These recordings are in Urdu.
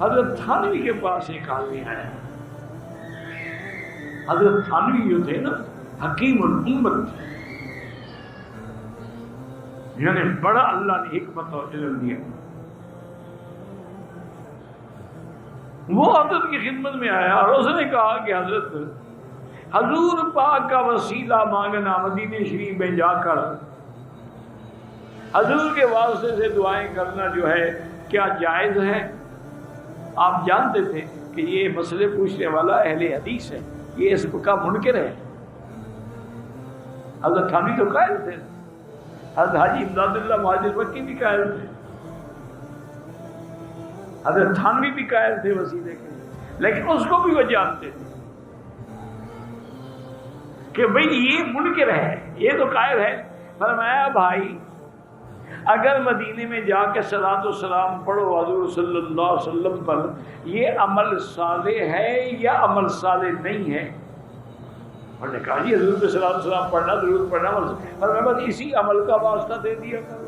حضرت تھانوی کے پاس ایک آدمی آیا. حضرت تھانوی جو تھے نا حکیم الامت، یعنی بڑا اللہ نے حکمت اور علم دیا. وہ حضرت کی خدمت میں آیا اور اس نے کہا کہ حضرت، حضور پاک کا وسیلہ مانگنا مدینہ شریف میں جا کر حضور کے واسطے سے دعائیں کرنا جو ہے کیا جائز ہے؟ آپ جانتے تھے کہ یہ مسئلے پوچھنے والا اہل حدیث ہے، یہ اس کا منکر ہے. حضرت تھانوی تو قائل تھے، حضرت حاجی امداد اللہ مہاجر مکی بھی قائل تھے، حضرت تھانوی بھی قائل تھے وسیلے کے، لیکن اس کو بھی وہ جانتے تھے کہ بھئی یہ منکر ہے، یہ تو قائل ہے. فرمایا بھائی اگر مدینے میں جا کے صلاۃ و سلام پڑھو حضور صلی اللہ علیہ وسلم پر، یہ عمل صالح ہے یا عمل صالح نہیں ہے؟ انہوں نے کہا جی حضور پہ صلاۃ و سلام پڑھنا، درود پڑھنا، اور میں بس اسی عمل کا واسطہ دے دیا کروں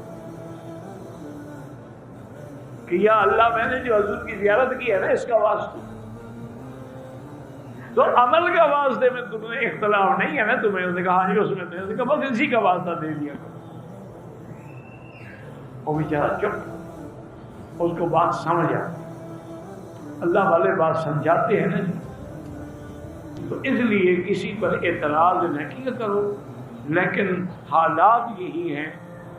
کہ یا اللہ میں نے جو حضور کی زیارت کی ہے نا اس کا واسطہ. تو عمل کا واسطے میں تمہیں اختلاف نہیں ہے نا تمہیں؟ اس نے کہا جی اس میں تو بس اسی کا واسطہ دے دیا کرو. وہ بیچارہ چپ، اس کو بات سمجھ آ. اللہ والے بات سمجھاتے ہیں نا جی، تو اس لیے کسی پر اعتراض نہ کیا کرو، لیکن حالات یہی ہیں،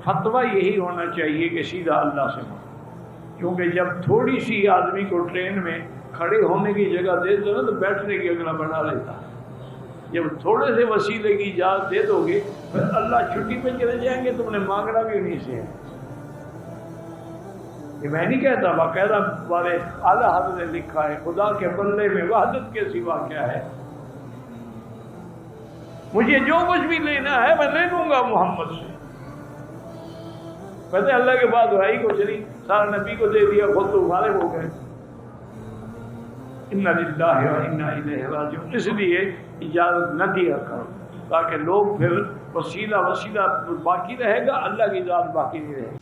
فتویٰ یہی ہونا چاہیے کہ سیدھا اللہ سے مانگو. کیونکہ جب تھوڑی سی آدمی کو ٹرین میں کھڑے ہونے کی جگہ دے دو نا تو بیٹھنے کی اگلا بنا لیتا ہے. جب تھوڑے سے وسیلے کی اجازت دے دو گے پھر اللہ چھٹی پہ چلے جائیں گے، تم نے مانگنا بھی انہیں سے ہے. یہ میں نہیں کہتا، باقاعدہ والے اعلیٰ حضرت نے لکھا ہے خدا کے بندے میں وحدت کے سوا کیا ہے. مجھے جو کچھ بھی لینا ہے میں لے لوں گا محمد سے. ویسے اللہ کے بعد دعائی کو چلی، سارا نبی کو دے دیا، خود تو فارغ ہو گئے. انا للہ و انا الیہ راجعون. اس لیے اجازت نہ دیا کرو تاکہ لوگ پھر وسیلہ باقی رہے گا، اللہ کی ذات باقی نہیں رہے گی.